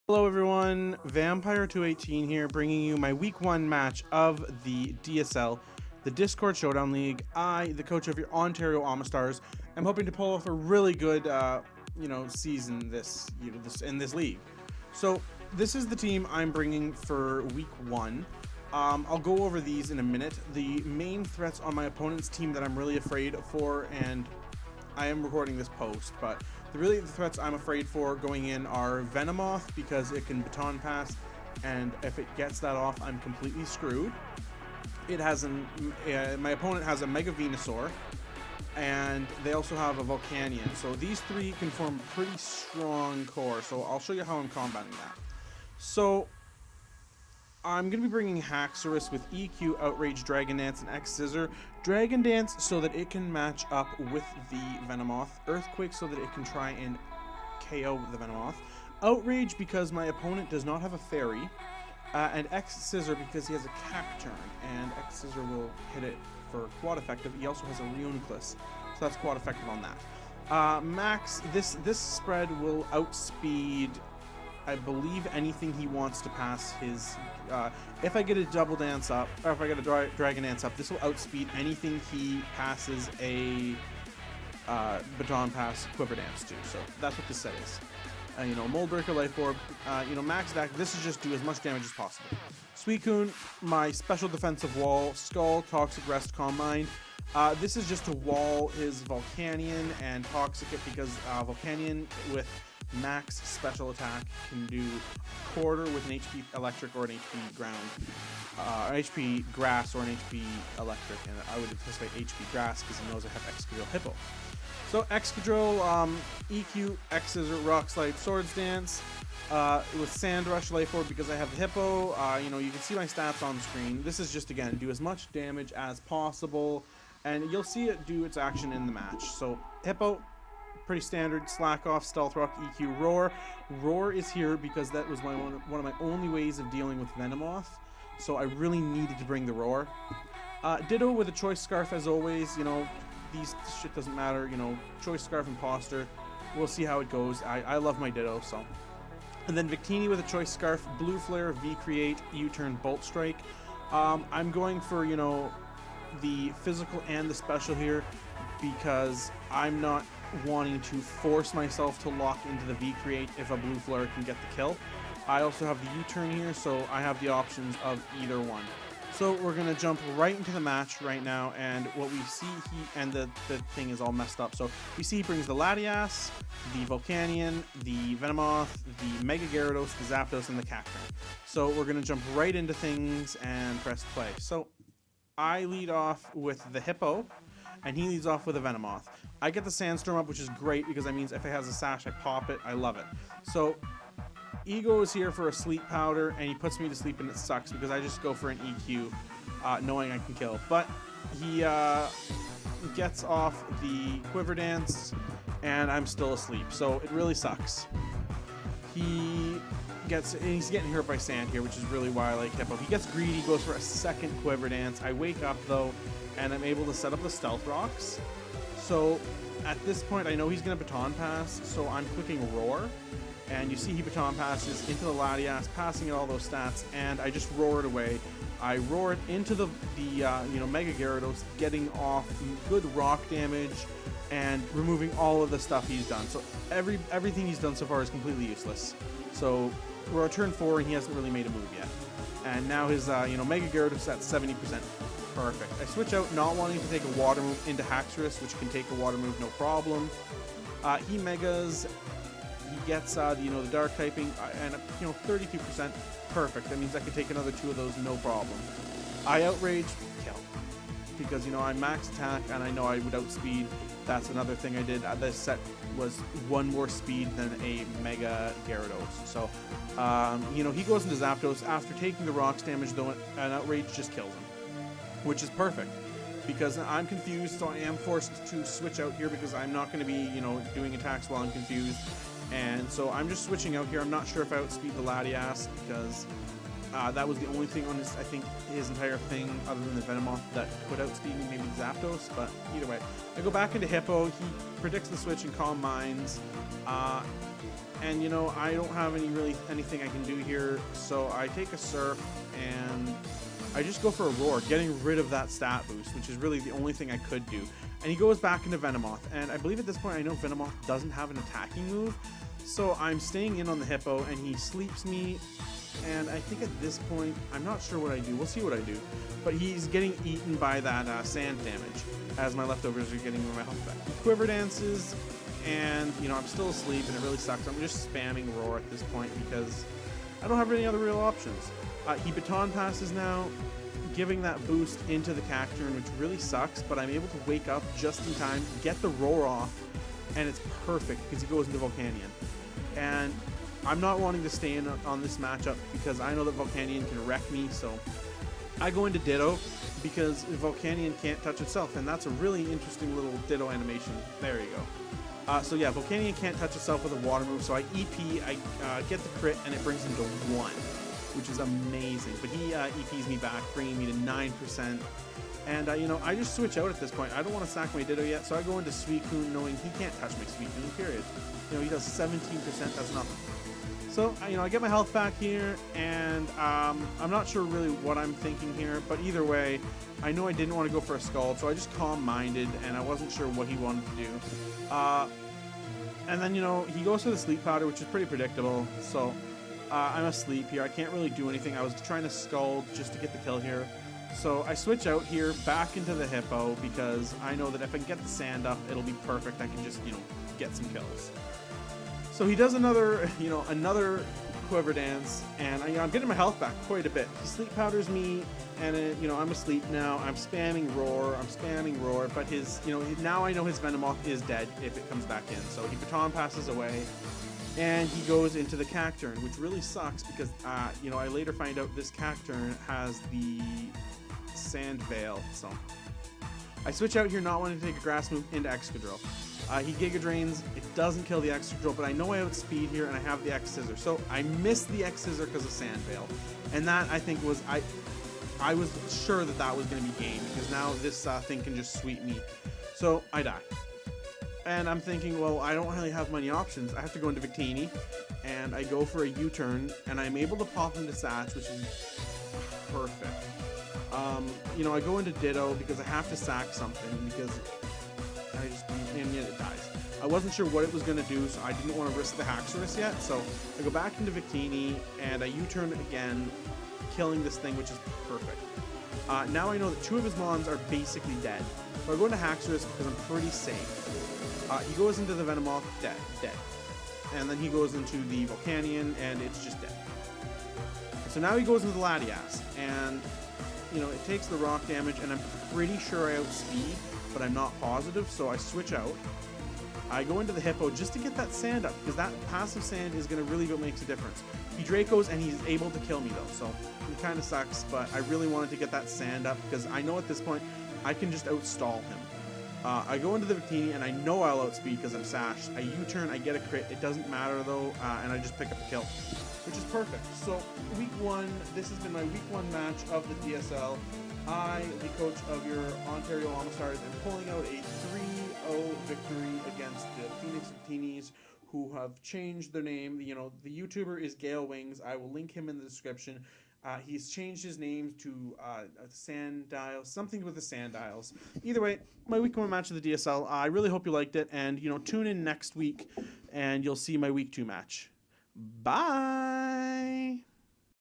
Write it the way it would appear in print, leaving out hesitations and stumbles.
Hello everyone, Vampire 218 here, bringing you my week 1 match of the DSL, the Discord Showdown League. I, the coach of your Ontario Amistars, am hoping to pull off a really good, season in this league. So this is the team I'm bringing for week 1. I'll go over these in a minute. The main threats on my opponent's team that I'm really afraid for, and I am recording this post, but the threats I'm afraid for going in are Venomoth, because it can baton pass, and if it gets that off, I'm completely screwed. It has my opponent has a Mega Venusaur, and they also have a Volcanion. So these three can form a pretty strong core. So I'll show you how I'm combating that. So I'm going to be bringing Haxorus with EQ, Outrage, Dragon Dance, and X Scissor. Dragon Dance so that it can match up with the Venomoth. Earthquake so that it can try and KO the Venomoth. Outrage because my opponent does not have a Fairy. And X Scissor because he has a Cacturn, and X Scissor will hit it for quad effective. He also has a Reuniclus, so that's quad effective on that. Max, this spread will outspeed, I believe, anything he wants to pass his. If I get a Double Dance up, or if I get a Dragon Dance up, this will outspeed anything he passes a Baton Pass Quiver Dance to. So that's what this set is. Mold Breaker, Life Orb, Max attack. This is just do as much damage as possible. Suicune, my special defensive wall. Skull, Toxic Rest, Calm Mind. This is just to wall his Volcanion and Toxic it, because Volcanion with max special attack can do quarter with an HP electric or an HP ground, HP grass or an HP electric, and I would anticipate HP grass because he knows I have Excadrill Hippo. So Excadrill, EQ, X Scissor, Rock Slide, Swords Dance, with Sand Rush, Life Orb because I have the Hippo. You can see my stats on screen. This is just, again, do as much damage as possible, and you'll see it do its action in the match. So Hippo, pretty standard. Slack Off, Stealth Rock, EQ, Roar. Roar is here because that was one of my only ways of dealing with Venomoth, so I really needed to bring the Roar. Ditto with a Choice Scarf as always. This shit doesn't matter. Choice Scarf, Imposter. We'll see how it goes. I love my Ditto, so. And then Victini with a Choice Scarf, Blue Flare, V-Create, U-Turn, Bolt Strike. I'm going for, the physical and the special here because I'm not wanting to force myself to lock into the V-Create if a Blue Flare can get the kill. I also have the U-Turn here, so I have the options of either one. So we're going to jump right into the match right now, and what we see, the thing is all messed up. So we see he brings the Latias, the Volcanion, the Venomoth, the Mega Gyarados, the Zapdos, and the Cacturn. So we're going to jump right into things and press play. So I lead off with the Hippo, and he leads off with a Venomoth. I get the Sandstorm up, which is great because that means if it has a Sash, I pop it. I love it. So Ego is here for a Sleep Powder, and he puts me to sleep, and it sucks because I just go for an EQ, knowing I can kill. But he gets off the Quiver Dance, and I'm still asleep, so it really sucks. He's getting hurt by Sand here, which is really why I like Hippo. He gets greedy, goes for a second Quiver Dance. I wake up, though, and I'm able to set up the Stealth Rocks. So at this point, I know he's going to Baton Pass, so I'm clicking Roar. And you see he Baton Passes into the Latias, passing it all those stats, and I just roar it away. I roar it into the Mega Gyarados, getting off good rock damage and removing all of the stuff he's done. So everything he's done so far is completely useless. So we're at turn 4, and he hasn't really made a move yet. And now his Mega Gyarados at 70%. Perfect. I switch out, not wanting to take a water move, into Haxorus, which can take a water move no problem. He Megas. He gets the Dark typing, and 32%. Perfect. That means I can take another 2 of those no problem. I Outrage, kill, because I max attack and I know I would outspeed. That's another thing I did. This set was 1 more speed than a Mega Gyarados. So he goes into Zapdos after taking the rocks damage, though an Outrage just kills him, which is perfect. Because I'm confused, so I am forced to switch out here because I'm not going to be, doing attacks while I'm confused. And so I'm just switching out here. I'm not sure if I outspeed the Latias because That was the only thing on his, I think, his entire thing other than the Venomoth that could outspeed me, maybe Zapdos, but either way. I go back into Hippo, he predicts the switch and Calm Minds, and you know, I don't have anything I can do here, so I take a Surf and I just go for a Roar, getting rid of that stat boost, which is really the only thing I could do. And he goes back into Venomoth, and I believe at this point I know Venomoth doesn't have an attacking move, so I'm staying in on the Hippo, and he sleeps me. And I think at this point, I'm not sure what I do. We'll see what I do. But he's getting eaten by that sand damage as my leftovers are getting my health back. He Quiver Dances, and, you know, I'm still asleep, and it really sucks. I'm just spamming Roar at this point because I don't have any other real options. He Baton Passes now, giving that boost into the Cacturne, which really sucks, but I'm able to wake up just in time, get the Roar off, and it's perfect because he goes into Volcanion. And I'm not wanting to stay in on this matchup because I know that Volcanion can wreck me, so I go into Ditto because Volcanion can't touch itself, and that's a really interesting little Ditto animation. There you go. So yeah, Volcanion can't touch itself with a water move, so I EP, I get the crit, and it brings him to 1, which is amazing. But he EPs me back, bringing me to 9%. And, you know, I just switch out at this point. I don't want to sack my Ditto yet, so I go into Suicune knowing he can't touch my Suicune, period. You know, he does 17%, that's nothing. So, you know, I get my health back here, and I'm not sure really what I'm thinking here, but either way, I know I didn't want to go for a Scald, so I just calm-minded, and I wasn't sure what he wanted to do. And then, you know, he goes for the Sleep Powder, which is pretty predictable, so I'm asleep here. I can't really do anything. I was trying to Scald just to get the kill here. So I switch out here, back into the Hippo, because I know that if I can get the sand up, it'll be perfect. I can just, you know, get some kills. So he does another, you know, another Quiver Dance, and I'm getting my health back quite a bit. He Sleep Powders me, and you know, I'm asleep now. I'm spamming Roar, but his, you know, now I know his Venomoth is dead if it comes back in. So he Baton Passes away, and he goes into the Cacturne, which really sucks because, you know, I later find out this Cacturne has the Sand Veil, so I switch out here not wanting to take a Grass move into Excadrill. He Giga Drains, it doesn't kill the Excadrill, but I know I outspeed here and I have the X-Scissor. So I missed the X-Scissor because of Sand Veil. And that, I think, was, I was sure that that was going to be game because now this thing can just sweep me. So I die. And I'm thinking, well, I don't really have many options. I have to go into Victini, and I go for a U-turn, and I'm able to pop into Satch, which is perfect. You know, I go into Ditto because I have to sack something because I just, and yet it dies. I wasn't sure what it was going to do, so I didn't want to risk the Haxorus yet, so I go back into Victini, and I U-turn again, killing this thing, which is perfect. Now I know that 2 of his Mons are basically dead, so I go into Haxorus because I'm pretty safe. He goes into the Venomoth, dead. And then he goes into the Volcanion, and it's just dead. So now he goes into the Latias, and, you know, it takes the rock damage, and I'm pretty sure I outspeed, but I'm not positive, so I switch out. I go into the Hippo just to get that sand up, because that passive sand is going to really what makes a difference. He Dracos, and he's able to kill me, though, so it kind of sucks, but I really wanted to get that sand up, because I know at this point I can just outstall him. I go into the Victini, and I know I'll outspeed because I'm sashed. I U-turn, I get a crit. It doesn't matter, though, and I just pick up a kill, which is perfect. So, week 1, this has been my week 1 match of the DSL. I, the coach of your Ontario All-Stars, am pulling out a 3-0 victory against the Phoenix Victinis, who have changed their name. You know, the YouTuber is Gale Wings. I will link him in the description. He's changed his name to Sand Dials, something with the Sand Dials. Either way, my week 1 match of the DSL. I really hope you liked it, and you know, tune in next week, and you'll see my week 2 match. Bye.